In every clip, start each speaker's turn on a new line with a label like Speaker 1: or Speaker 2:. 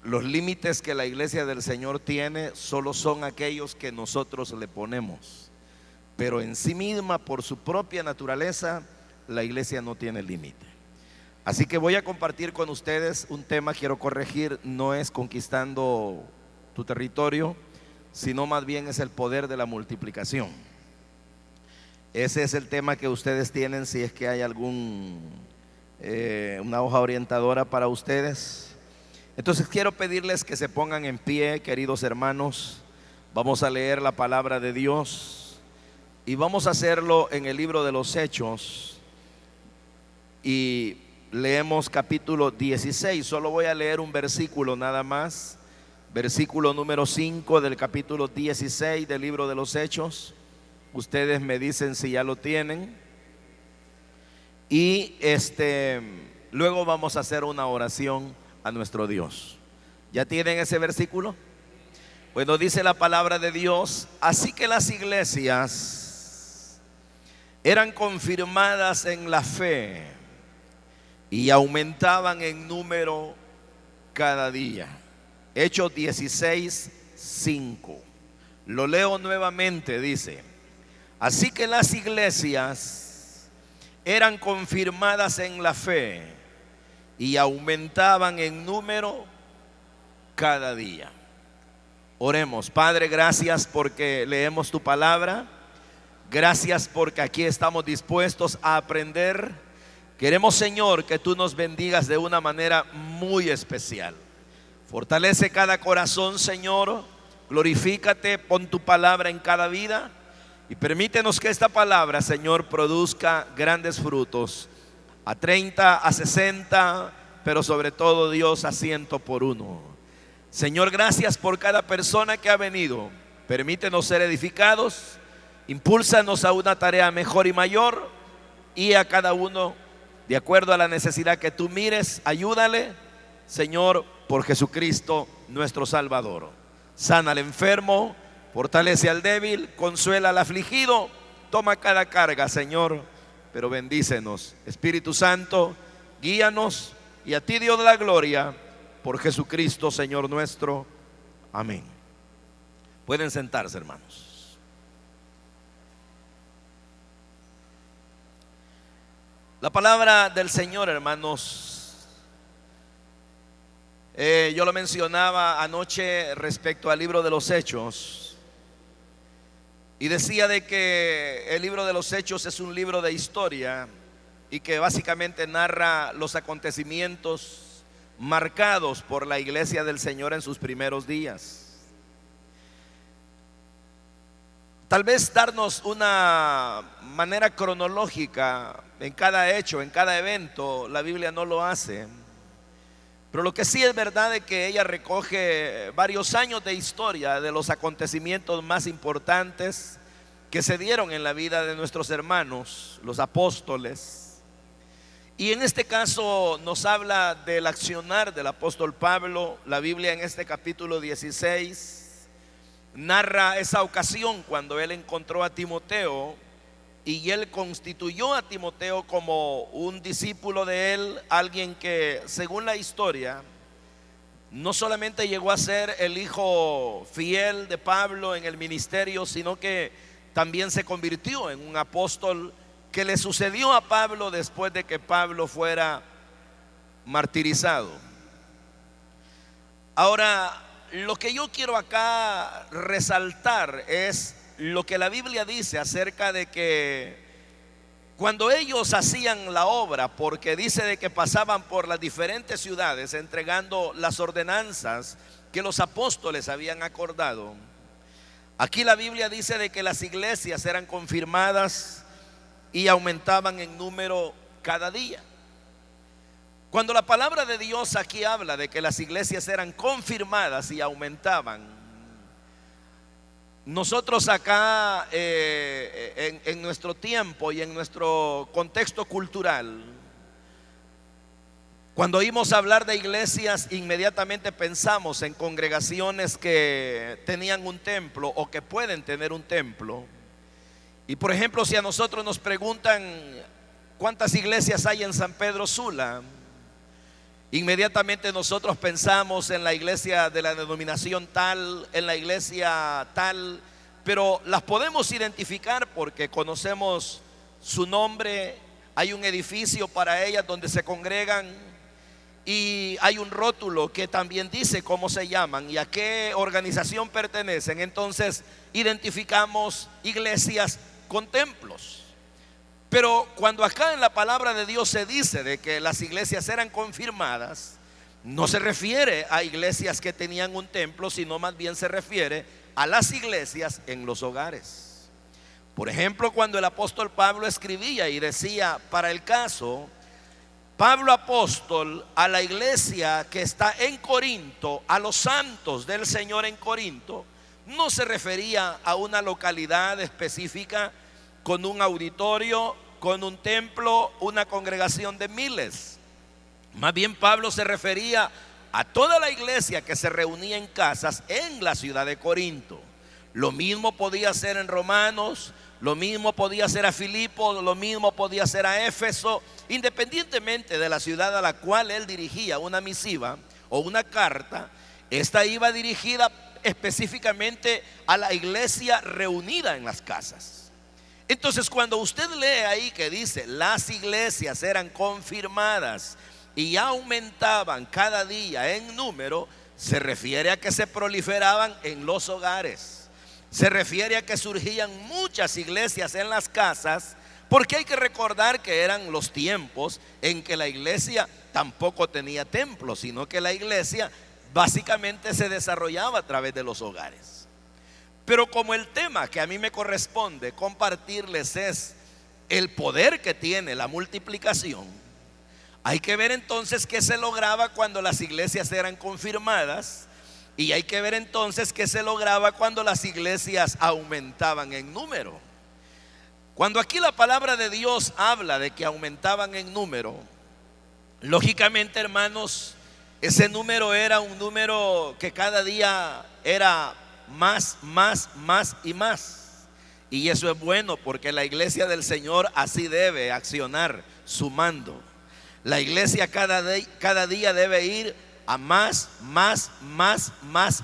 Speaker 1: los límites que la iglesia del Señor tiene solo son aquellos que nosotros le ponemos. Pero en sí misma, por su propia naturaleza, la iglesia no tiene límite. Así que voy a compartir con ustedes un tema, quiero corregir, no es conquistando tu territorio, sino más bien es el poder de la multiplicación. Ese es el tema que ustedes tienen, si es que hay una hoja orientadora para ustedes. Entonces quiero pedirles que se pongan en pie, queridos hermanos. Vamos a leer la palabra de Dios y vamos a hacerlo en el libro de los Hechos. Y leemos capítulo 16, solo voy a leer un versículo nada más. Versículo número 5 del capítulo 16 del libro de los Hechos. Ustedes me dicen si ya lo tienen. Y luego vamos a hacer una oración a nuestro Dios. ¿Ya tienen ese versículo? Bueno, dice la palabra de Dios: así que las iglesias eran confirmadas en la fe y aumentaban en número cada día. Hechos 16, 5. Lo leo nuevamente, dice: así que las iglesias eran confirmadas en la fe y aumentaban en número cada día. Oremos. Padre, gracias porque leemos tu palabra. Gracias porque aquí estamos dispuestos a aprender. Queremos, Señor, que tú nos bendigas de una manera muy especial. Fortalece cada corazón, Señor. Glorifícate, pon tu palabra en cada vida y permítenos que esta palabra, Señor, produzca grandes frutos, a 30, a 60, pero sobre todo, Dios, a 100 por uno. Señor, gracias por cada persona que ha venido. Permítenos ser edificados, impúlsanos a una tarea mejor y mayor, y a cada uno de acuerdo a la necesidad que tú mires. Ayúdale, Señor, por Jesucristo nuestro Salvador. Sana al enfermo, fortalece al débil, consuela al afligido, toma cada carga, Señor, pero bendícenos. Espíritu Santo, guíanos, y a ti, Dios de la gloria, por Jesucristo Señor nuestro. Amén. Pueden sentarse, hermanos. La palabra del Señor, hermanos, yo lo mencionaba anoche respecto al libro de los Hechos, y decía de que el libro de los Hechos es un libro de historia y que básicamente narra los acontecimientos marcados por la iglesia del Señor en sus primeros días. Tal vez darnos una manera cronológica en cada hecho, en cada evento, la Biblia no lo hace. Pero lo que sí es verdad es que ella recoge varios años de historia de los acontecimientos más importantes que se dieron en la vida de nuestros hermanos, los apóstoles. Y en este caso nos habla del accionar del apóstol Pablo. La Biblia en este capítulo 16 narra esa ocasión cuando él encontró a Timoteo y él constituyó a Timoteo como un discípulo de él, alguien que, según la historia, no solamente llegó a ser el hijo fiel de Pablo en el ministerio, sino que también se convirtió en un apóstol que le sucedió a Pablo después de que Pablo fuera martirizado. Ahora, lo que yo quiero acá resaltar es lo que la Biblia dice acerca de que cuando ellos hacían la obra, porque dice de que pasaban por las diferentes ciudades entregando las ordenanzas que los apóstoles habían acordado. Aquí la Biblia dice de que las iglesias eran confirmadas y aumentaban en número cada día. Cuando la palabra de Dios aquí habla de que las iglesias eran confirmadas y aumentaban, nosotros acá en nuestro tiempo y en nuestro contexto cultural, cuando oímos hablar de iglesias, inmediatamente pensamos en congregaciones que tenían un templo o que pueden tener un templo. Y por ejemplo, si a nosotros nos preguntan cuántas iglesias hay en San Pedro Sula, Inmediatamente nosotros pensamos en la iglesia de la denominación tal, en la iglesia tal, pero las podemos identificar porque conocemos su nombre, hay un edificio para ellas donde se congregan y hay un rótulo que también dice cómo se llaman y a qué organización pertenecen. Entonces identificamos iglesias con templos. Pero cuando acá en la palabra de Dios se dice de que las iglesias eran confirmadas, no se refiere a iglesias que tenían un templo, sino más bien se refiere a las iglesias en los hogares. Por ejemplo, cuando el apóstol Pablo escribía y decía, para el caso, Pablo apóstol a la iglesia que está en Corinto, a los santos del Señor en Corinto, no se refería a una localidad específica con un auditorio, con un templo, una congregación de miles. Más bien Pablo se refería a toda la iglesia que se reunía en casas en la ciudad de Corinto. Lo mismo podía ser en Romanos, lo mismo podía ser a Filipos, lo mismo podía ser a Éfeso, independientemente de la ciudad a la cual él dirigía una misiva o una carta. Esta iba dirigida específicamente a la iglesia reunida en las casas. Entonces, cuando usted lee ahí que dice las iglesias eran confirmadas y aumentaban cada día en número, se refiere a que se proliferaban en los hogares. Se refiere a que surgían muchas iglesias en las casas, porque hay que recordar que eran los tiempos en que la iglesia tampoco tenía templo, sino que la iglesia básicamente se desarrollaba a través de los hogares. Pero como el tema que a mí me corresponde compartirles es el poder que tiene la multiplicación, hay que ver entonces qué se lograba cuando las iglesias eran confirmadas y hay que ver entonces qué se lograba cuando las iglesias aumentaban en número. Cuando aquí la palabra de Dios habla de que aumentaban en número, lógicamente, hermanos, ese número era un número que cada día era más y más. Y eso es bueno porque la iglesia del Señor así debe accionar, sumando. La iglesia cada día debe ir a más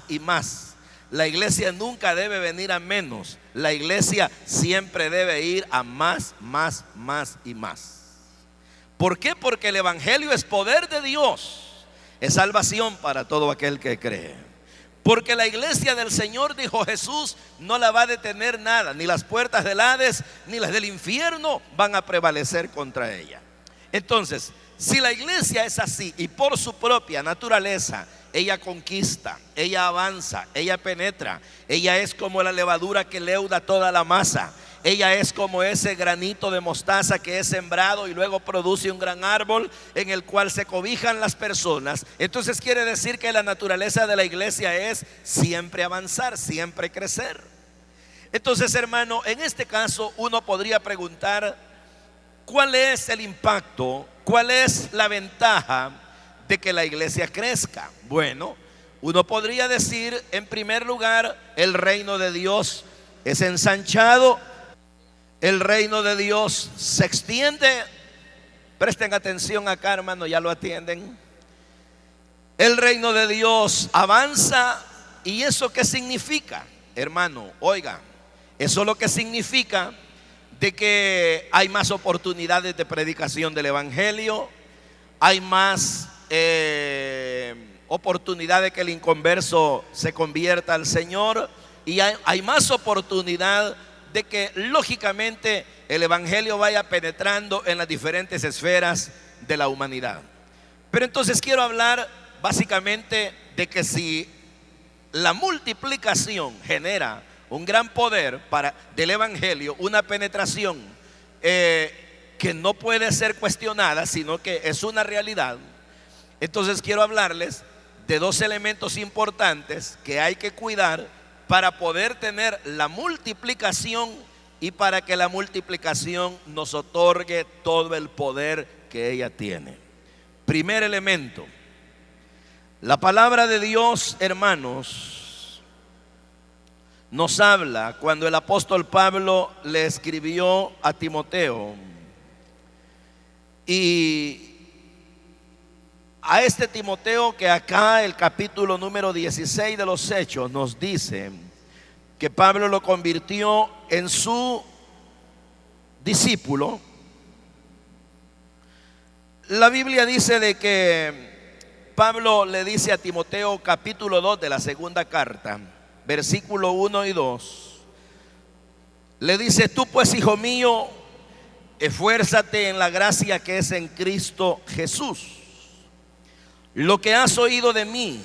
Speaker 1: y más. La iglesia nunca debe venir a menos. La iglesia siempre debe ir a más y más. ¿Por qué? Porque el evangelio es poder de Dios, es salvación para todo aquel que cree. Porque la iglesia del Señor, dijo Jesús, no la va a detener nada, ni las puertas del Hades, ni las del infierno van a prevalecer contra ella. Entonces, si la iglesia es así y por su propia naturaleza, ella conquista, ella avanza, ella penetra, ella es como la levadura que leuda toda la masa. Ella es como ese granito de mostaza que es sembrado y luego produce un gran árbol en el cual se cobijan las personas. Entonces quiere decir que la naturaleza de la iglesia es siempre avanzar, siempre crecer. Entonces, hermano, en este caso uno podría preguntar, ¿cuál es el impacto? ¿Cuál es la ventaja de que la iglesia crezca? Bueno, uno podría decir, en primer lugar, el reino de Dios es ensanchado. El reino de Dios se extiende. Presten atención acá, hermano, ya lo atienden. El reino de Dios avanza. ¿Y eso qué significa, hermano? Oiga, eso lo que significa de que hay más oportunidades de predicación del evangelio, hay más oportunidad de que el inconverso se convierta al Señor, y hay más oportunidad de que lógicamente el evangelio vaya penetrando en las diferentes esferas de la humanidad. Pero entonces quiero hablar básicamente de que si la multiplicación genera un gran poder del evangelio, una penetración que no puede ser cuestionada, sino que es una realidad, entonces quiero hablarles de dos elementos importantes que hay que cuidar para poder tener la multiplicación y para que la multiplicación nos otorgue todo el poder que ella tiene. Primer elemento, la palabra de Dios, hermanos, nos habla cuando el apóstol Pablo le escribió a Timoteo y a este Timoteo, que acá el capítulo número 16 de los Hechos nos dice que Pablo lo convirtió en su discípulo. La Biblia dice de que Pablo le dice a Timoteo, capítulo 2 de la segunda carta, versículo 1 y 2, le dice: tú pues, hijo mío, esfuérzate en la gracia que es en Cristo Jesús. Lo que has oído de mí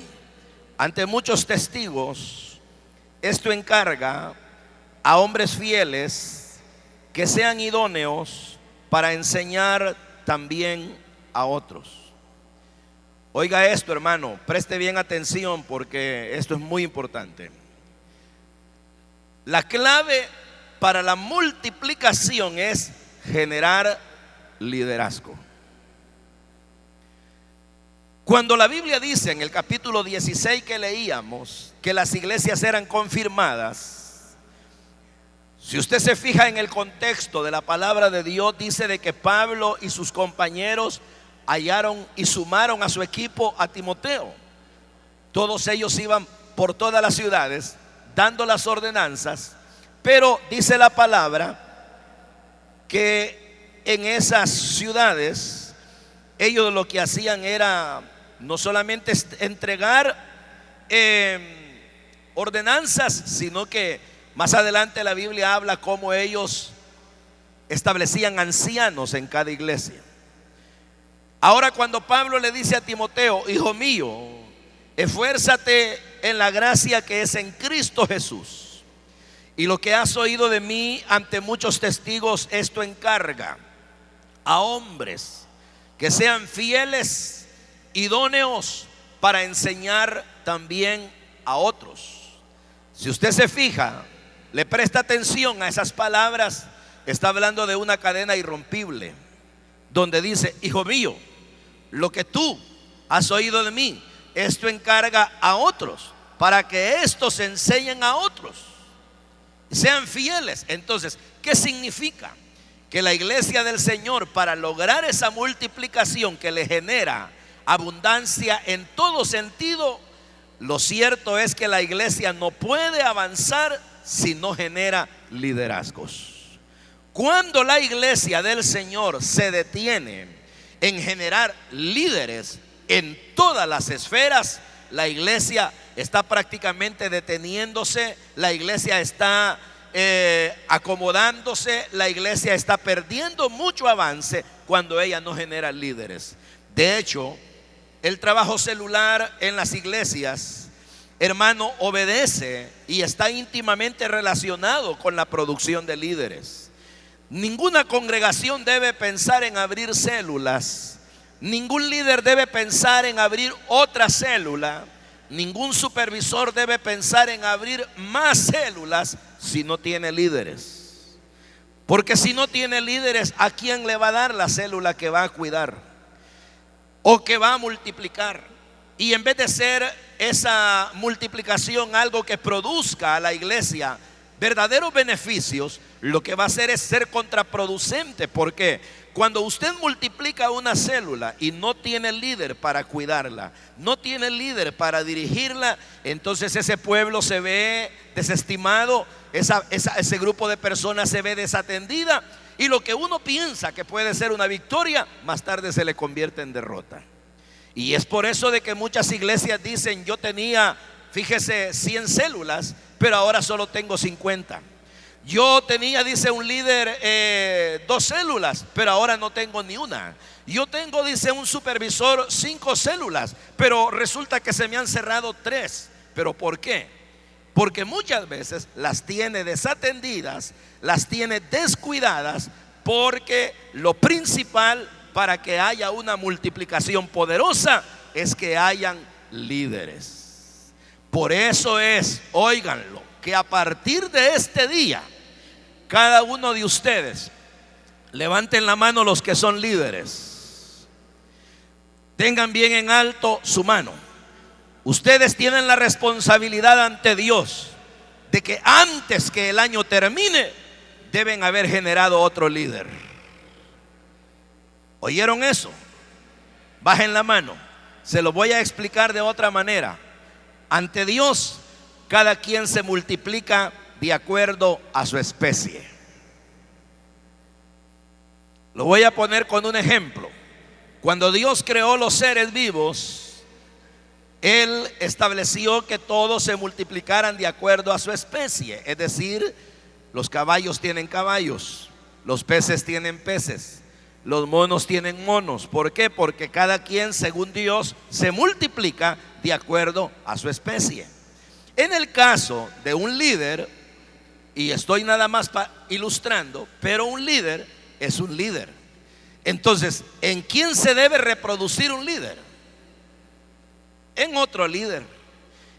Speaker 1: ante muchos testigos, esto encarga a hombres fieles que sean idóneos para enseñar también a otros. Oiga esto, hermano, preste bien atención porque esto es muy importante. La clave para la multiplicación es generar liderazgo. Cuando la Biblia dice en el capítulo 16 que leíamos que las iglesias eran confirmadas, si usted se fija en el contexto de la palabra de Dios, dice de que Pablo y sus compañeros hallaron y sumaron a su equipo a Timoteo. Todos ellos iban por todas las ciudades dando las ordenanzas, pero dice la palabra que en esas ciudades ellos lo que hacían era no solamente entregar ordenanzas, sino que más adelante la Biblia habla cómo ellos establecían ancianos en cada iglesia. Ahora, cuando Pablo le dice a Timoteo: hijo mío, esfuérzate en la gracia que es en Cristo Jesús, y lo que has oído de mí ante muchos testigos, esto encarga a hombres que sean fieles, idóneos para enseñar también a otros. Si usted se fija, le presta atención a esas palabras, está hablando de una cadena irrompible, donde dice: hijo mío, lo que tú has oído de mí, esto encarga a otros, para que estos enseñen a otros, sean fieles. Entonces, ¿qué significa? Que la iglesia del Señor, para lograr esa multiplicación que le genera abundancia en todo sentido, lo cierto es que la iglesia no puede avanzar si no genera liderazgos. Cuando la iglesia del Señor se detiene en generar líderes en todas las esferas, la iglesia está prácticamente deteniéndose, la iglesia está acomodándose, la iglesia está perdiendo mucho avance cuando ella no genera líderes. De hecho, el trabajo celular en las iglesias, hermano, obedece y está íntimamente relacionado con la producción de líderes. Ninguna congregación debe pensar en abrir células, ningún líder debe pensar en abrir otra célula, ningún supervisor debe pensar en abrir más células si no tiene líderes. Porque si no tiene líderes, ¿a quién le va a dar la célula que va a cuidar o que va a multiplicar? Y en vez de ser esa multiplicación algo que produzca a la iglesia verdaderos beneficios, lo que va a hacer es ser contraproducente. Porque cuando usted multiplica una célula y no tiene líder para cuidarla, no tiene líder para dirigirla, entonces ese pueblo se ve desestimado, ese grupo de personas se ve desatendida, y lo que uno piensa que puede ser una victoria, más tarde se le convierte en derrota. Y es por eso de que muchas iglesias dicen: yo tenía, fíjese, 100 células, pero ahora solo tengo 50. Yo tenía, dice un líder, 2 células, pero ahora no tengo ni una. Yo tengo, dice un supervisor, 5 células, pero resulta que se me han cerrado 3. ¿Pero por qué? Porque muchas veces las tiene desatendidas, las tiene descuidadas, porque lo principal para que haya una multiplicación poderosa es que hayan líderes. Por eso es, óiganlo, que a partir de este día, cada uno de ustedes, levanten la mano los que son líderes, tengan bien en alto su mano. Ustedes tienen la responsabilidad ante Dios de que antes que el año termine deben haber generado otro líder. ¿Oyeron eso? Bajen la mano. Se lo voy a explicar de otra manera. Ante Dios, cada quien se multiplica de acuerdo a su especie. Lo voy a poner con un ejemplo. Cuando Dios creó los seres vivos, Él estableció que todos se multiplicaran de acuerdo a su especie. Es decir, los caballos tienen caballos, los peces tienen peces, los monos tienen monos. ¿Por qué? Porque cada quien, según Dios, se multiplica de acuerdo a su especie. En el caso de un líder, y estoy nada más ilustrando, pero un líder es un líder. Entonces, ¿en quién se debe reproducir un líder? En otro líder.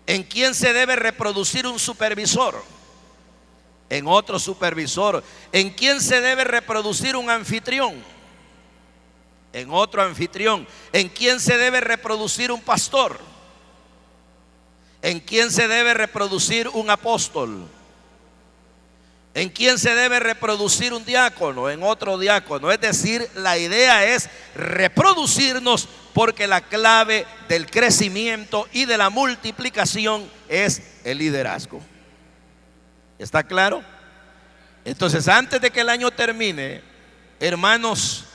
Speaker 1: ¿En quién se debe reproducir un supervisor? En otro supervisor. ¿En quién se debe reproducir un anfitrión? En otro anfitrión. ¿En quién se debe reproducir un pastor? ¿En quién se debe reproducir un apóstol? ¿En quién se debe reproducir un diácono? En otro diácono. Es decir, la idea es reproducirnos, porque la clave del crecimiento y de la multiplicación es el liderazgo. ¿Está claro? Entonces, antes de que el año termine, hermanos,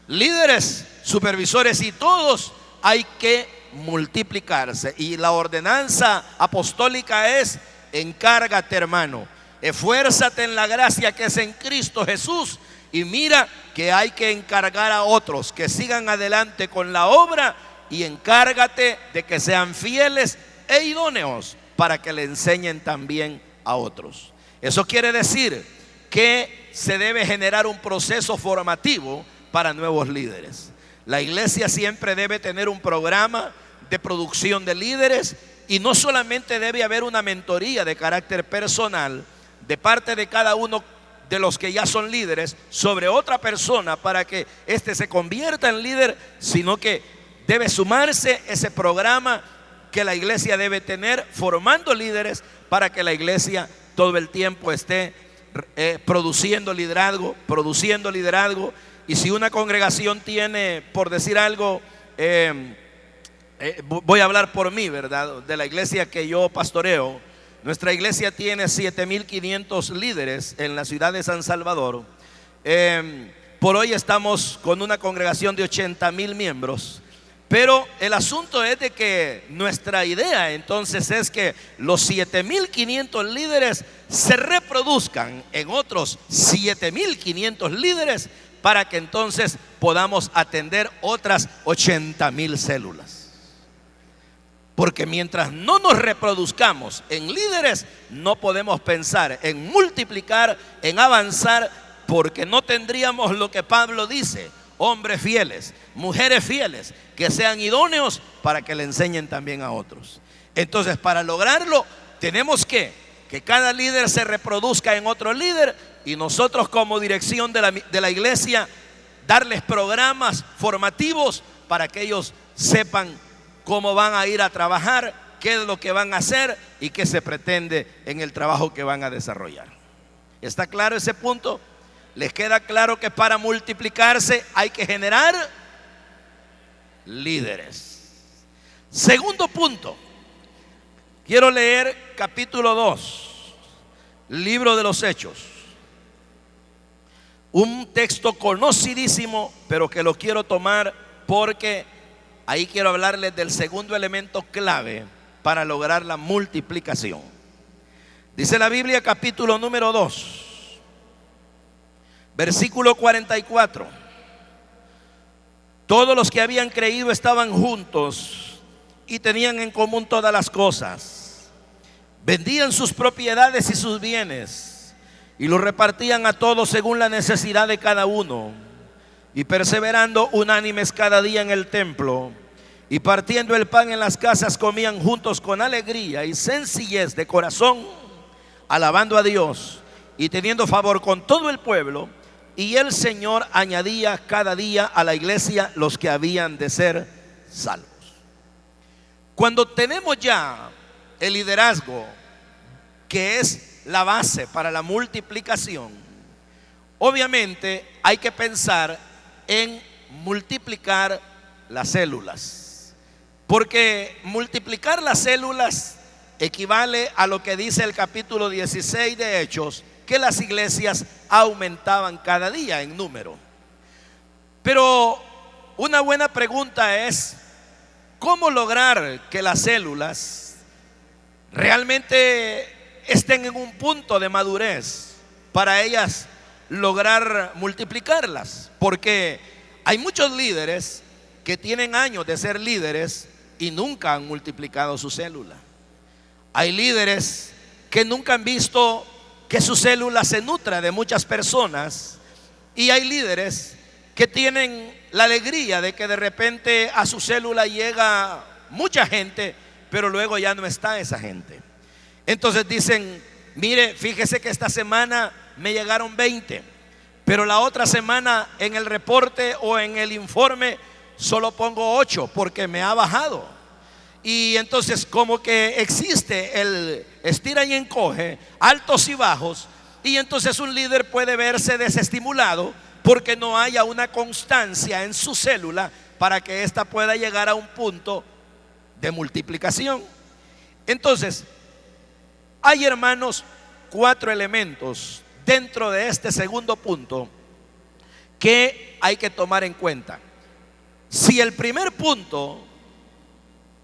Speaker 1: líderes, supervisores y todos, hay que multiplicarse. Y la ordenanza apostólica es: encárgate, hermano, esfuérzate en la gracia que es en Cristo Jesús, y mira que hay que encargar a otros que sigan adelante con la obra, y encárgate de que sean fieles e idóneos para que le enseñen también a otros. Eso quiere decir que se debe generar un proceso formativo para nuevos líderes. La iglesia siempre debe tener un programa de producción de líderes, y no solamente debe haber una mentoría de carácter personal de parte de cada uno de los que ya son líderes sobre otra persona para que éste se convierta en líder, sino que debe sumarse ese programa que la iglesia debe tener, formando líderes para que la iglesia todo el tiempo esté produciendo liderazgo. Y si una congregación tiene, por decir algo, voy a hablar por mí, ¿verdad? De la iglesia que yo pastoreo. Nuestra iglesia tiene 7,500 líderes en la ciudad de San Salvador. Por hoy estamos con una congregación de 80,000 miembros. Pero el asunto es de que nuestra idea entonces es que los 7,500 líderes se reproduzcan en otros 7,500 líderes, para que entonces podamos atender otras 80,000 células. Porque mientras no nos reproduzcamos en líderes, no podemos pensar en multiplicar, en avanzar, porque no tendríamos lo que Pablo dice: hombres fieles, mujeres fieles, que sean idóneos para que le enseñen también a otros. Entonces, para lograrlo, tenemos que cada líder se reproduzca en otro líder, y nosotros como dirección de la iglesia darles programas formativos para que ellos sepan cómo van a ir a trabajar, qué es lo que van a hacer y qué se pretende en el trabajo que van a desarrollar. ¿Está claro ese punto? ¿Les queda claro que para multiplicarse hay que generar líderes? Segundo punto, quiero leer capítulo 2, libro de los Hechos. Un texto conocidísimo, pero que lo quiero tomar porque ahí quiero hablarles del segundo elemento clave para lograr la multiplicación. Dice la Biblia, capítulo número 2, versículo 44. Todos los que habían creído estaban juntos y tenían en común todas las cosas. Vendían sus propiedades y sus bienes y los repartían a todos según la necesidad de cada uno. Y perseverando unánimes cada día en el templo y partiendo el pan en las casas, comían juntos con alegría y sencillez de corazón, alabando a Dios y teniendo favor con todo el pueblo. Y el Señor añadía cada día a la iglesia los que habían de ser salvos. Cuando tenemos ya el liderazgo, que es la base para la multiplicación, obviamente hay que pensar en multiplicar las células. Porque multiplicar las células equivale a lo que dice el capítulo 16 de Hechos, que las iglesias aumentaban cada día en número. Pero una buena pregunta es, ¿cómo lograr que las células realmente estén en un punto de madurez para ellas lograr multiplicarlas? Porque hay muchos líderes que tienen años de ser líderes y nunca han multiplicado su célula. Hay líderes que nunca han visto que su célula se nutra de muchas personas, y hay líderes que tienen la alegría de que de repente a su célula llega mucha gente, pero luego ya no está esa gente. Entonces dicen, mire, fíjese que esta semana me llegaron 20, pero la otra semana en el reporte o en el informe solo pongo 8 porque me ha bajado. Y entonces como que existe el estira y encoge, altos y bajos, y entonces un líder puede verse desestimulado porque no haya una constancia en su célula para que ésta pueda llegar a un punto de multiplicación. Entonces, hay, hermanos, 4 elementos dentro de este segundo punto que hay que tomar en cuenta. Si el primer punto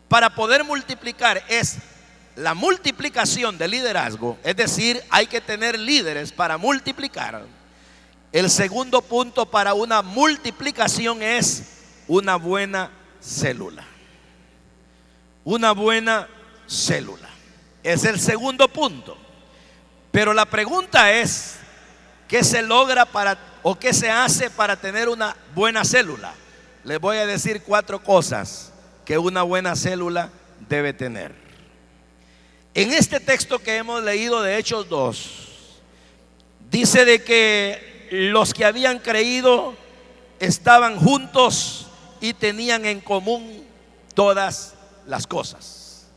Speaker 1: para poder multiplicar es la multiplicación de liderazgo, es decir, hay que tener líderes para multiplicar, el segundo punto para una multiplicación es una buena célula. Una buena célula es el segundo punto. Pero la pregunta es, ¿qué se logra para, o qué se hace para tener una buena célula? Les voy a decir 4 cosas que una buena célula debe tener. En este texto que hemos leído de Hechos 2, dice de que los que habían creído estaban juntos y tenían en común todas las cosas.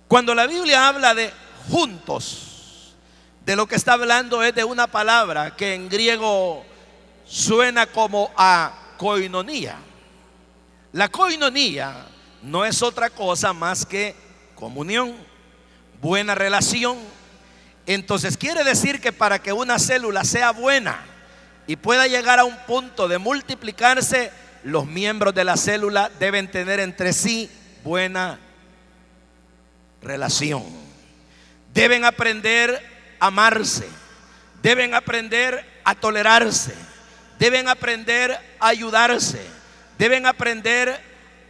Speaker 1: Cuando la Biblia habla de juntos, de lo que está hablando es de una palabra que en griego suena como a koinonía. La koinonía no es otra cosa más que comunión, buena relación. Entonces quiere decir que para que una célula sea buena y pueda llegar a un punto de multiplicarse, los miembros de la célula deben tener entre sí buena relación. Deben aprender a amarse, deben aprender a tolerarse, deben aprender a ayudarse, deben aprender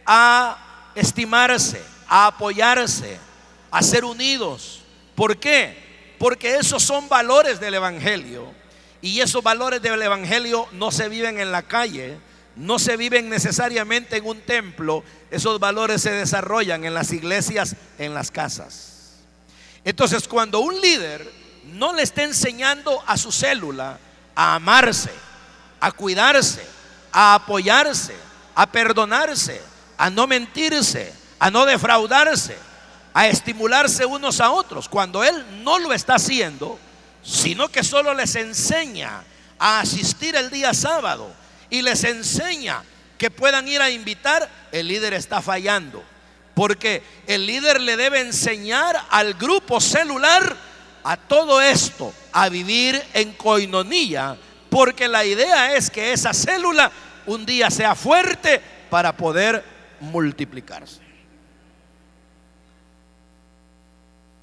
Speaker 1: a estimarse, a apoyarse, a ser unidos. ¿Por qué? Porque esos son valores del evangelio, y esos valores del evangelio no se viven en la calle, no se viven necesariamente en un templo. Esos valores se desarrollan en las iglesias, en las casas. Entonces, cuando un líder no le está enseñando a su célula a amarse, a cuidarse, a apoyarse, a perdonarse, a no mentirse, a no defraudarse, a estimularse unos a otros, cuando él no lo está haciendo, sino que solo les enseña a asistir el día sábado y les enseña que puedan ir a invitar, el líder está fallando. Porque el líder le debe enseñar al grupo celular a todo esto, a vivir en koinonía, porque la idea es que esa célula un día sea fuerte para poder multiplicarse.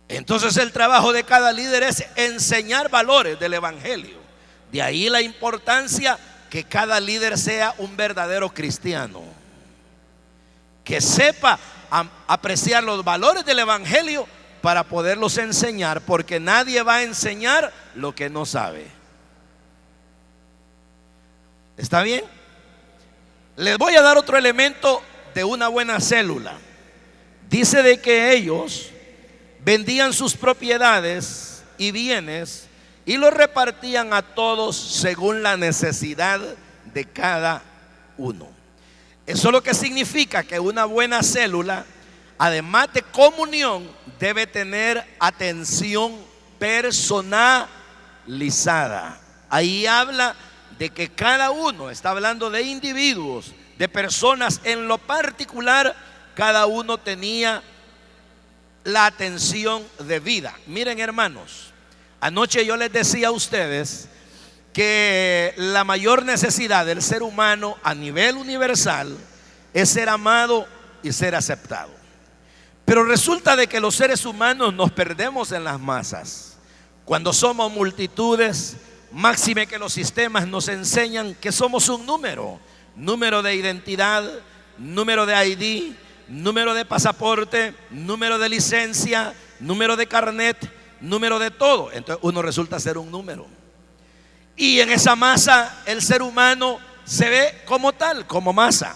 Speaker 1: Entonces el trabajo de cada líder es enseñar valores del evangelio. De ahí la importancia que cada líder sea un verdadero cristiano, que sepa apreciar los valores del evangelio para poderlos enseñar, porque nadie va a enseñar lo que no sabe. ¿Está bien? Les voy a dar otro elemento de una buena célula. Dice de que ellos vendían sus propiedades y bienes y los repartían a todos según la necesidad de cada uno. Eso es lo que significa que una buena célula, además de comunión, debe tener atención personalizada. Ahí habla de que cada uno, está hablando de individuos, de personas en lo particular, cada uno tenía la atención debida. Miren, hermanos, anoche yo les decía a ustedes que la mayor necesidad del ser humano a nivel universal es ser amado y ser aceptado. Pero resulta de que los seres humanos nos perdemos en las masas. Cuando somos multitudes, máxime que los sistemas nos enseñan que somos un número. Número de identidad, número de ID, número de pasaporte, número de licencia, número de carnet, número de todo. Entonces uno resulta ser un número. Y en esa masa el ser humano se ve como tal, como masa.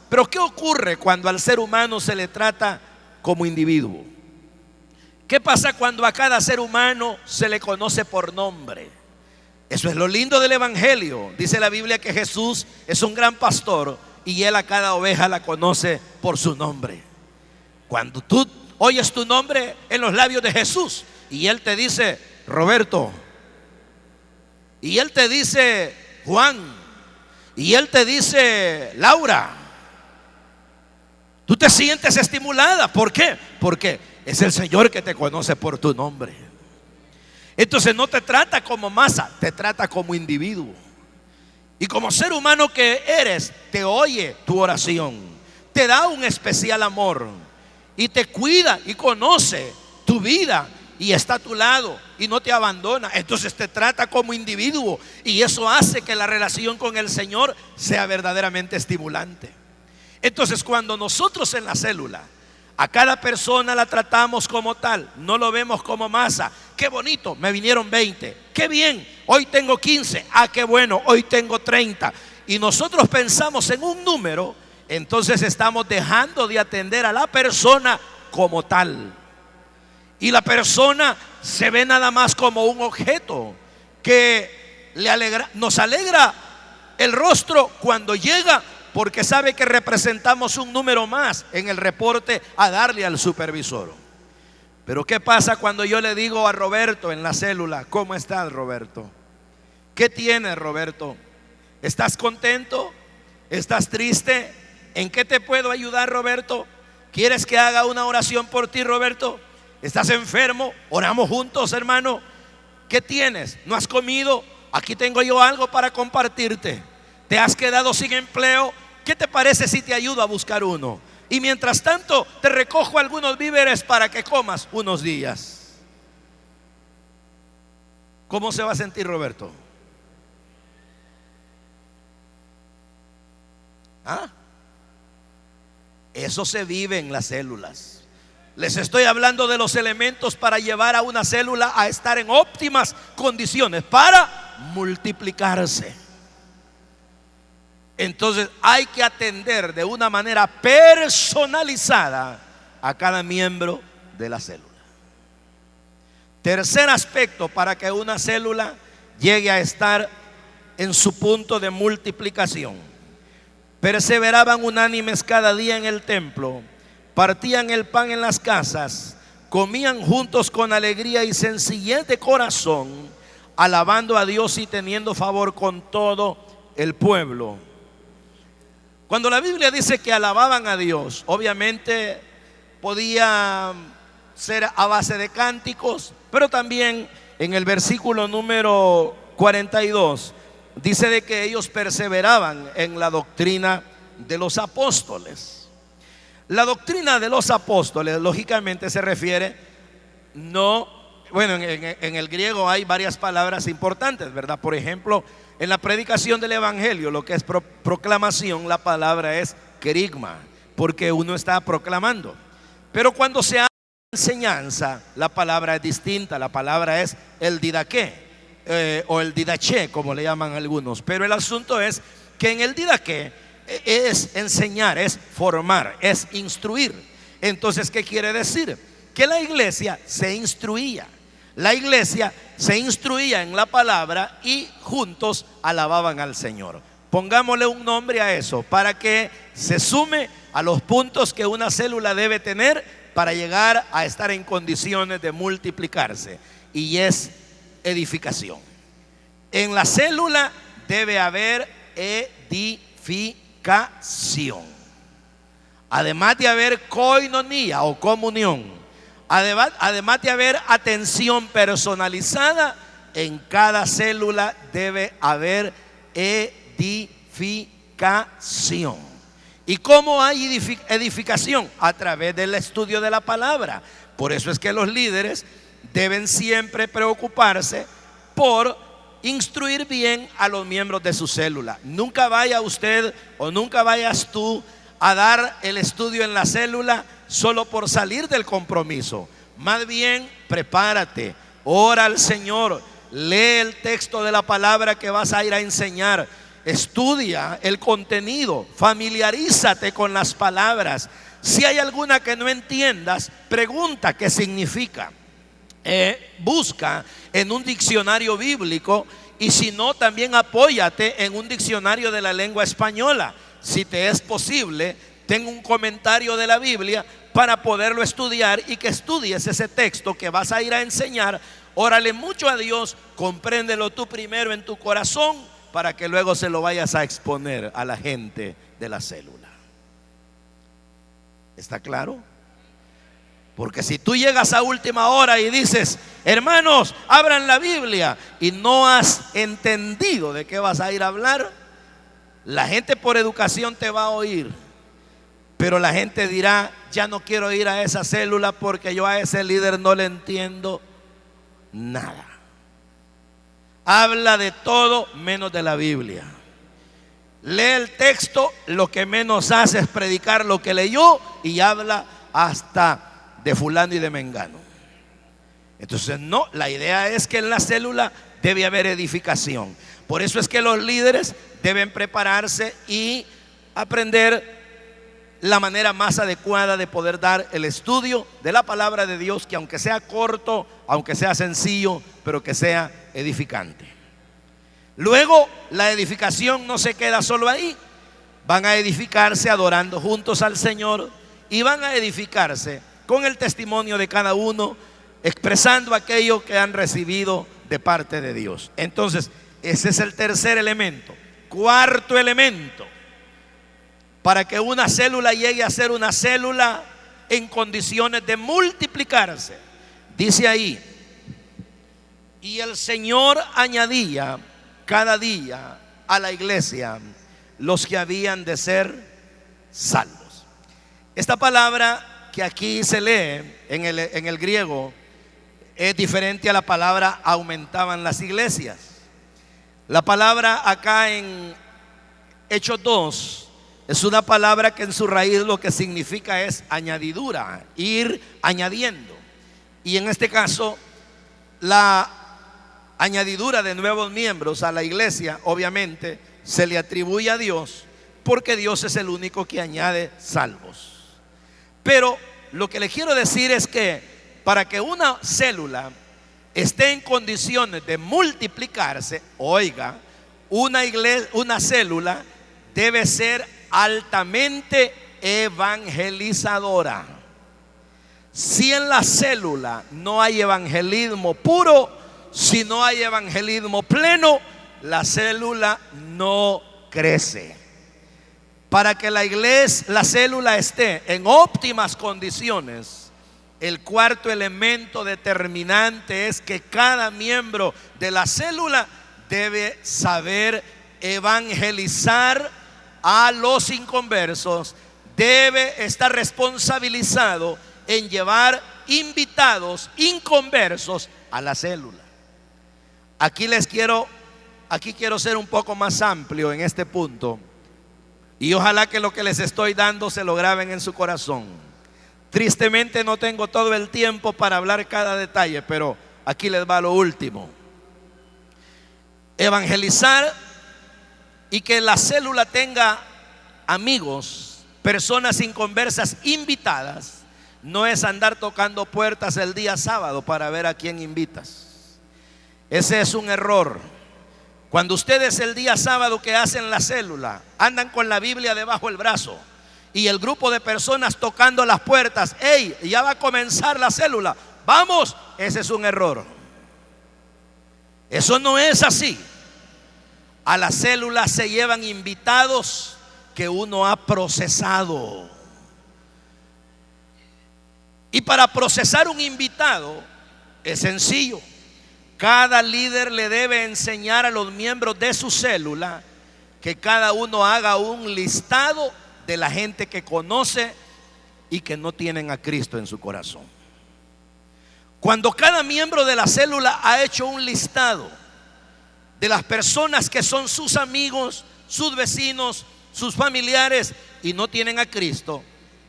Speaker 1: Pero ¿qué ocurre cuando al ser humano se le trata como individuo? ¿Qué pasa cuando a cada ser humano se le conoce por nombre? Eso es lo lindo del evangelio. Dice la Biblia que Jesús es un gran pastor y él a cada oveja la conoce por su nombre. Cuando tú oyes tu nombre en los labios de Jesús y él te dice Roberto, y él te dice Juan, y él te dice Laura, tú te sientes estimulada. ¿Por qué? Porque es el Señor que te conoce por tu nombre. Entonces no te trata como masa, te trata como individuo. Y como ser humano que eres, te oye tu oración, te da un especial amor y te cuida y conoce tu vida y está a tu lado y no te abandona. Entonces te trata como individuo y eso hace que la relación con el Señor sea verdaderamente estimulante. Entonces cuando nosotros en la célula a cada persona la tratamos como tal, no lo vemos como masa. Qué bonito, me vinieron 20. Qué bien, hoy tengo 15. Ah, qué bueno, hoy tengo 30. Y nosotros pensamos en un número, entonces estamos dejando de atender a la persona como tal. Y la persona se ve nada más como un objeto que nos alegra el rostro cuando llega, porque sabe que representamos un número más en el reporte a darle al supervisor. Pero ¿qué pasa cuando yo le digo a Roberto en la célula: ¿cómo estás, Roberto? ¿Qué tienes, Roberto? ¿Estás contento? ¿Estás triste? ¿En qué te puedo ayudar, Roberto? ¿Quieres que haga una oración por ti, Roberto? ¿Estás enfermo? Oramos juntos, hermano. ¿Qué tienes? ¿No has comido? Aquí tengo yo algo para compartirte. ¿Te has quedado sin empleo? ¿Qué te parece si te ayudo a buscar uno? Y mientras tanto te recojo algunos víveres para que comas unos días. ¿Cómo se va a sentir, Roberto? ¿Ah? Eso se vive en las células. Les estoy hablando de los elementos para llevar a una célula a estar en óptimas condiciones para multiplicarse. Entonces hay que atender de una manera personalizada a cada miembro de la célula. Tercer aspecto para que una célula llegue a estar en su punto de multiplicación: perseveraban unánimes cada día en el templo, partían el pan en las casas, comían juntos con alegría y sencillez de corazón, alabando a Dios y teniendo favor con todo el pueblo. Cuando la Biblia dice que alababan a Dios, obviamente podía ser a base de cánticos, pero también en el versículo número 42 dice de que ellos perseveraban en la doctrina de los apóstoles. La doctrina de los apóstoles lógicamente se refiere en el griego hay varias palabras importantes, ¿verdad? Por ejemplo, en la predicación del evangelio, lo que es proclamación, la palabra es querigma, porque uno está proclamando. Pero cuando se habla de enseñanza, la palabra es distinta, la palabra es el didaqué, o el didaché, como le llaman algunos. Pero el asunto es que en el didaqué es enseñar, es formar, es instruir. Entonces, ¿qué quiere decir? Que la iglesia se instruía. La iglesia se instruía en la palabra y juntos alababan al Señor. Pongámosle un nombre a eso para que se sume a los puntos que una célula debe tener para llegar a estar en condiciones de multiplicarse, y es edificación. En la célula debe haber edificación. además de haber koinonía o comunión, además de haber atención personalizada, en cada célula debe haber edificación. ¿Y cómo hay edificación? A través del estudio de la palabra. Por eso es que los líderes deben siempre preocuparse por instruir bien a los miembros de su célula. Nunca vaya usted o nunca vayas tú a dar el estudio en la célula solo por salir del compromiso. Más bien, prepárate, ora al Señor, lee el texto de la palabra que vas a ir a enseñar, estudia el contenido, familiarízate con las palabras. Si hay alguna que no entiendas, pregunta qué significa. Busca en un diccionario bíblico, y si no, también apóyate en un diccionario de la lengua española. Si te es posible, ten un comentario de la Biblia para poderlo estudiar y que estudies ese texto que vas a ir a enseñar. Órale mucho a Dios, compréndelo tú primero en tu corazón para que luego se lo vayas a exponer a la gente de la célula. ¿Está claro? Porque si tú llegas a última hora y dices, hermanos, abran la Biblia, y no has entendido de qué vas a ir a hablar, la gente por educación te va a oír, pero la gente dirá, ya no quiero ir a esa célula porque yo a ese líder no le entiendo nada. Habla de todo menos de la Biblia. Lee el texto, lo que menos hace es predicar lo que leyó, y habla hasta de fulano y de mengano. Entonces no, la idea es que en la célula debe haber edificación. Por eso es que los líderes deben prepararse y aprender la manera más adecuada de poder dar el estudio de la palabra de Dios, que aunque sea corto, aunque sea sencillo, pero que sea edificante. Luego, la edificación no se queda solo ahí. Van a edificarse adorando juntos al Señor, y van a edificarse con el testimonio de cada uno, expresando aquello que han recibido de parte de Dios. Entonces, ese es el tercer elemento. Cuarto elemento, para que una célula llegue a ser una célula en condiciones de multiplicarse. Dice ahí, y el Señor añadía cada día a la iglesia los que habían de ser salvos. Esta palabra que aquí se lee en el griego es diferente a la palabra aumentaban las iglesias. La palabra acá en Hechos 2 es una palabra que en su raíz lo que significa es añadidura, ir añadiendo. Y en este caso, la añadidura de nuevos miembros a la iglesia obviamente se le atribuye a Dios, porque Dios es el único que añade salvos. Pero lo que le quiero decir es que para que una célula esté en condiciones de multiplicarse, oiga, una célula debe ser altamente evangelizadora. Si en la célula no hay evangelismo puro, si no hay evangelismo pleno, la célula no crece. Para que la célula esté en óptimas condiciones, el cuarto elemento determinante es que cada miembro de la célula debe saber evangelizar a los inconversos, debe estar responsabilizado en llevar invitados inconversos a la célula. Aquí quiero ser un poco más amplio en este punto, y ojalá que lo que les estoy dando se lo graben en su corazón. Tristemente no tengo todo el tiempo para hablar cada detalle, pero aquí les va lo último. Evangelizar y que la célula tenga amigos, personas inconversas invitadas, no es andar tocando puertas el día sábado para ver a quién invitas. Ese es un error. Cuando ustedes el día sábado que hacen la célula andan con la Biblia debajo del brazo y el grupo de personas tocando las puertas, hey, ya va a comenzar la célula, vamos, ese es un error. Eso no es así. A la célula se llevan invitados que uno ha procesado. Y para procesar un invitado es sencillo. Cada líder le debe enseñar a los miembros de su célula que cada uno haga un listado de la gente que conoce y que no tienen a Cristo en su corazón. Cuando cada miembro de la célula ha hecho un listado de las personas que son sus amigos, sus vecinos, sus familiares y no tienen a Cristo,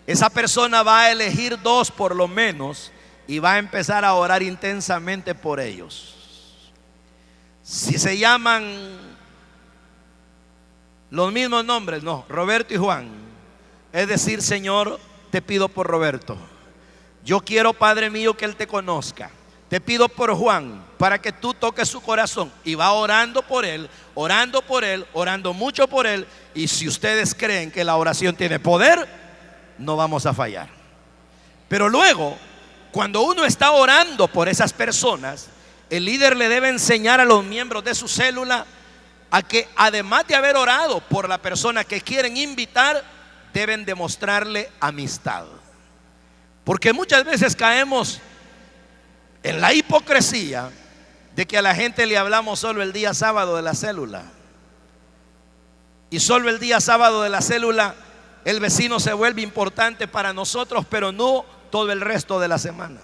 Speaker 1: esa persona va a elegir 2 por lo menos y va a empezar a orar intensamente por ellos. Si se llaman los mismos nombres, no, Roberto y Juan, es decir, Señor, te pido por Roberto. Yo quiero, Padre mío, que él te conozca. Te pido por Juan para que tú toques su corazón. Y va orando por él, orando mucho por él. Y si ustedes creen que la oración tiene poder, no vamos a fallar. Pero luego, cuando uno está orando por esas personas, el líder le debe enseñar a los miembros de su célula a que, además de haber orado por la persona que quieren invitar, deben demostrarle amistad. Porque muchas veces caemos en la hipocresía de que a la gente le hablamos solo el día sábado de la célula. Y solo el día sábado de la célula el vecino se vuelve importante para nosotros, pero no todo el resto de la semana.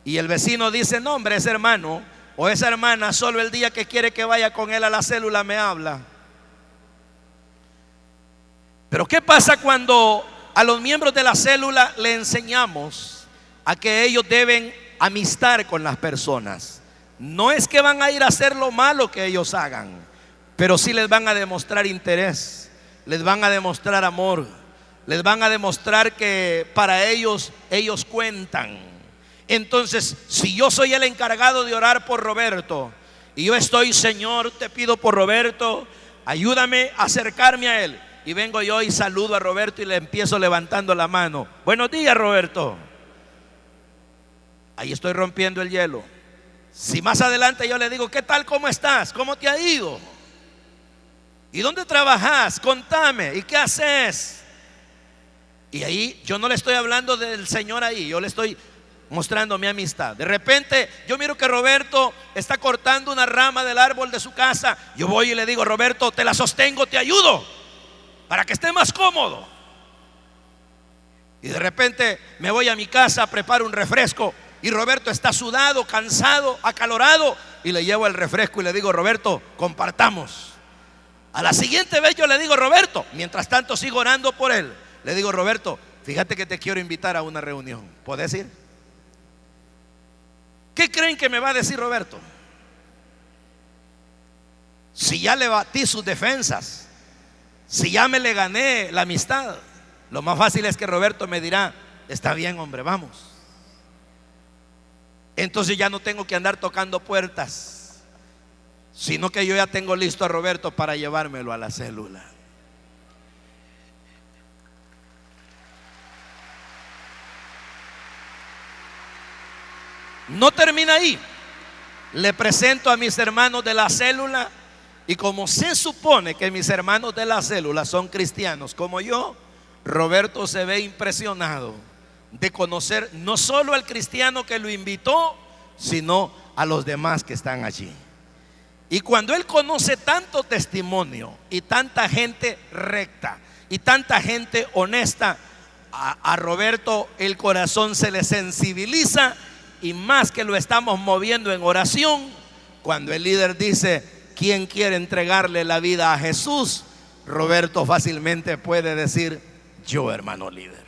Speaker 1: Y el vecino dice, no hombre, ese hermano o esa hermana solo el día que quiere que vaya con él a la célula me habla. Pero ¿qué pasa cuando a los miembros de la célula le enseñamos a que ellos deben amistar con las personas? No es que van a ir a hacer lo malo que ellos hagan, pero sí les van a demostrar interés, les van a demostrar amor, les van a demostrar que para ellos cuentan. Entonces, si yo soy el encargado de orar por Roberto y yo estoy, Señor, te pido por Roberto, ayúdame a acercarme a él. Y vengo yo y saludo a Roberto y le empiezo levantando la mano. Buenos días, Roberto. Ahí estoy rompiendo el hielo. Si más adelante yo le digo, ¿qué tal? ¿Cómo estás? ¿Cómo te ha ido? ¿Y dónde trabajas? Contame. ¿Y qué haces? Y ahí yo no le estoy hablando del Señor ahí, yo le estoy mostrando mi amistad. De repente yo miro que Roberto está cortando una rama del árbol de su casa. Yo voy y le digo, Roberto, te la sostengo, te ayudo para que esté más cómodo. Y de repente me voy a mi casa, preparo un refresco y Roberto está sudado, cansado, acalorado, y le llevo el refresco y le digo, Roberto, compartamos. A la siguiente vez yo le digo, Roberto, mientras tanto sigo orando por él, le digo, Roberto, fíjate que te quiero invitar a una reunión, ¿puedes ir? ¿Qué creen que me va a decir Roberto? Si ya le batí sus defensas, si ya me le gané la amistad, lo más fácil es que Roberto me dirá, está bien, hombre, vamos. Entonces ya no tengo que andar tocando puertas, sino que yo ya tengo listo a Roberto para llevármelo a la célula. No termina ahí. Le presento a mis hermanos de la célula. Y como se supone que mis hermanos de la célula son cristianos como yo, Roberto se ve impresionado de conocer no solo al cristiano que lo invitó, sino a los demás que están allí. Y cuando él conoce tanto testimonio y tanta gente recta y tanta gente honesta, a Roberto el corazón se le sensibiliza. Y más que lo estamos moviendo en oración, cuando el líder dice, ¿quién quiere entregarle la vida a Jesús? Roberto fácilmente puede decir, yo, hermano líder.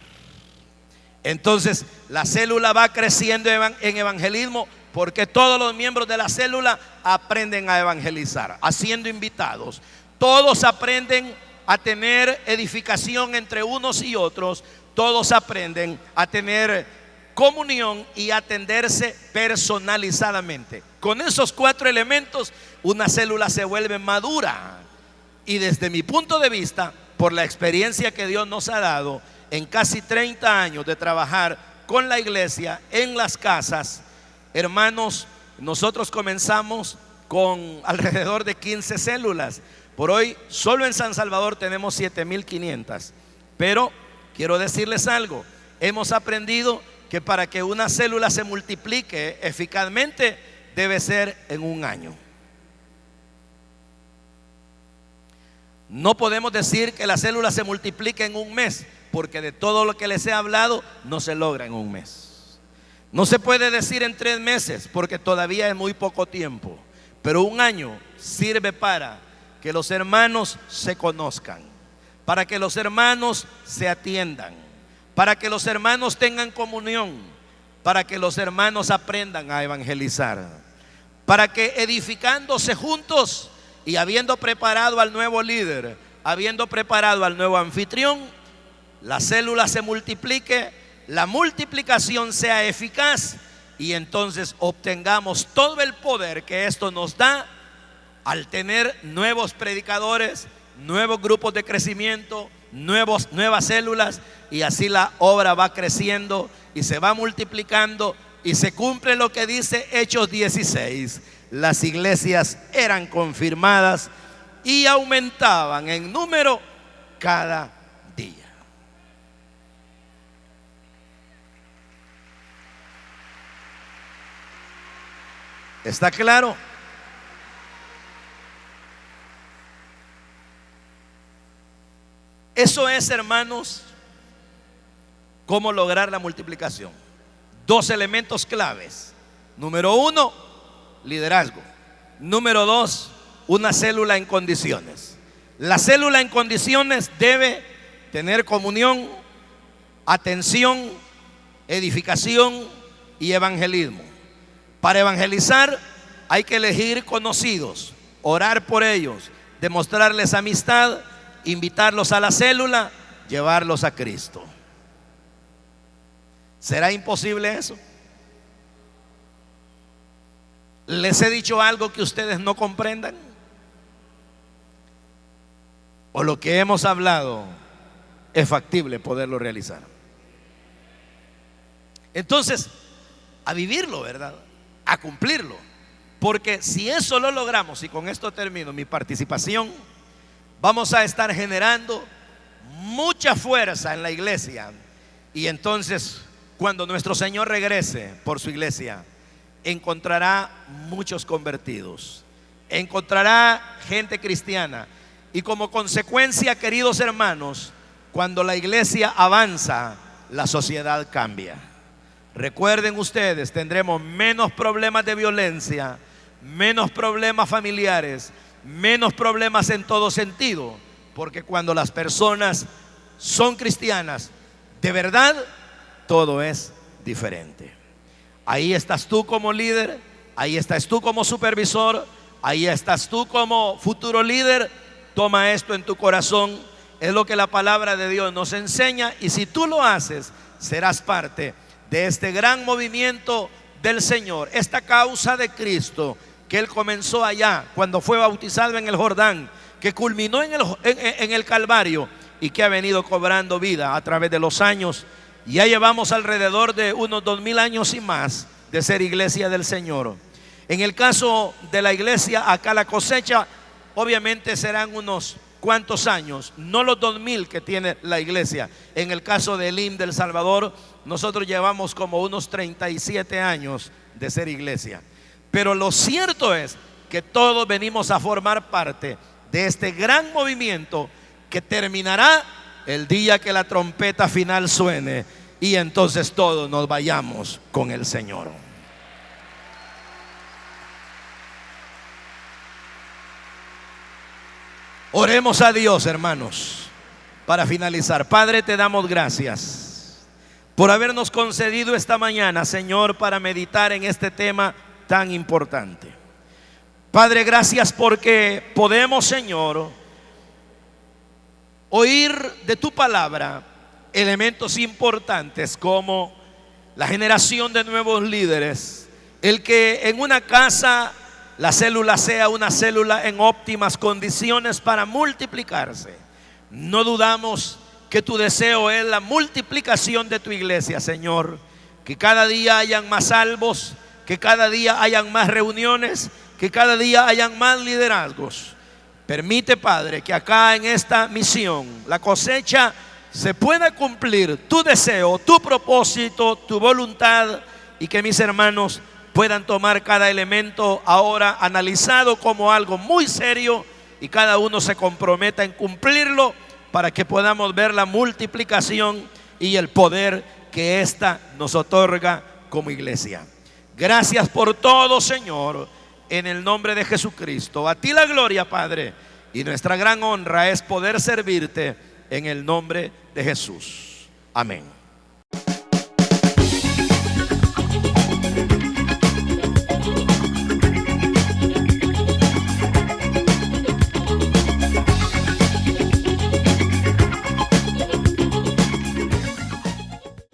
Speaker 1: Entonces la célula va creciendo en evangelismo, porque todos los miembros de la célula aprenden a evangelizar, haciendo invitados. Todos aprenden a tener edificación entre unos y otros. Todos aprenden a tener comunión y atenderse personalizadamente. Con esos 4 elementos, una célula se vuelve madura. Y desde mi punto de vista, por la experiencia que Dios nos ha dado en casi 30 años de trabajar con la iglesia en las casas, hermanos, nosotros comenzamos con alrededor de 15 células. Por hoy, solo en San Salvador tenemos 7,500. Pero quiero decirles algo, hemos aprendido que para que una célula se multiplique eficazmente debe ser en un año. No podemos decir que la célula se multiplique en un mes, porque de todo lo que les he hablado no se logra en un mes. No se puede decir en 3 meses, porque todavía es muy poco tiempo. Pero un año sirve para que los hermanos se conozcan, para que los hermanos se atiendan, para que los hermanos tengan comunión, para que los hermanos aprendan a evangelizar, para que edificándose juntos y habiendo preparado al nuevo líder, habiendo preparado al nuevo anfitrión, la célula se multiplique, la multiplicación sea eficaz y entonces obtengamos todo el poder que esto nos da al tener nuevos predicadores, nuevos grupos de crecimiento, nuevas células, y así la obra va creciendo y se va multiplicando y se cumple lo que dice Hechos 16. Las iglesias eran confirmadas y aumentaban en número cada día. ¿Está claro? Eso es, hermanos, cómo lograr la multiplicación. 2 elementos claves. Número 1, liderazgo. Número 2, una célula en condiciones. La célula en condiciones debe tener comunión, atención, edificación y evangelismo. Para evangelizar hay que elegir conocidos, orar por ellos, demostrarles amistad, invitarlos a la célula, llevarlos a Cristo. ¿Será imposible eso? ¿Les he dicho algo que ustedes no comprendan? ¿O lo que hemos hablado es factible poderlo realizar? Entonces, a vivirlo, ¿verdad? A cumplirlo. Porque si eso lo logramos, y con esto termino mi participación, vamos a estar generando mucha fuerza en la iglesia. Y entonces, cuando nuestro Señor regrese por su iglesia, encontrará muchos convertidos, encontrará gente cristiana. Y como consecuencia, queridos hermanos, cuando la iglesia avanza, la sociedad cambia. Recuerden ustedes, tendremos menos problemas de violencia, menos problemas familiares, menos problemas en todo sentido, porque cuando las personas son cristianas, de verdad, todo es diferente. Ahí estás tú como líder, ahí estás tú como supervisor, ahí estás tú como futuro líder. Toma esto en tu corazón, es lo que la palabra de Dios nos enseña, y si tú lo haces, serás parte de este gran movimiento del Señor, esta causa de Cristo que Él comenzó allá cuando fue bautizado en el Jordán, que culminó en el Calvario y que ha venido cobrando vida a través de los años. Ya llevamos alrededor de unos 2000 años y más de ser iglesia del Señor. En el caso de la iglesia acá, la cosecha obviamente serán unos cuantos años, no los 2000 que tiene la iglesia. En el caso de Elim del Salvador, nosotros llevamos como unos 37 años de ser iglesia. Pero lo cierto es que todos venimos a formar parte de este gran movimiento que terminará el día que la trompeta final suene y entonces todos nos vayamos con el Señor. Oremos a Dios, hermanos, para finalizar. Padre, te damos gracias por habernos concedido esta mañana, Señor, para meditar en este tema tan importante. Padre, gracias porque podemos, Señor, oír de tu palabra elementos importantes como la generación de nuevos líderes, el que en una casa la célula sea una célula en óptimas condiciones para multiplicarse. No dudamos que tu deseo es la multiplicación de tu iglesia, Señor, que cada día hayan más salvos, que cada día hayan más reuniones, que cada día hayan más liderazgos. Permite, Padre, que acá en esta misión la cosecha se pueda cumplir tu deseo, tu propósito, tu voluntad, y que mis hermanos puedan tomar cada elemento ahora analizado como algo muy serio y cada uno se comprometa en cumplirlo para que podamos ver la multiplicación y el poder que ésta nos otorga como iglesia. Gracias por todo, Señor, en el nombre de Jesucristo. A ti la gloria, Padre, y nuestra gran honra es poder servirte en el nombre de Jesús. Amén.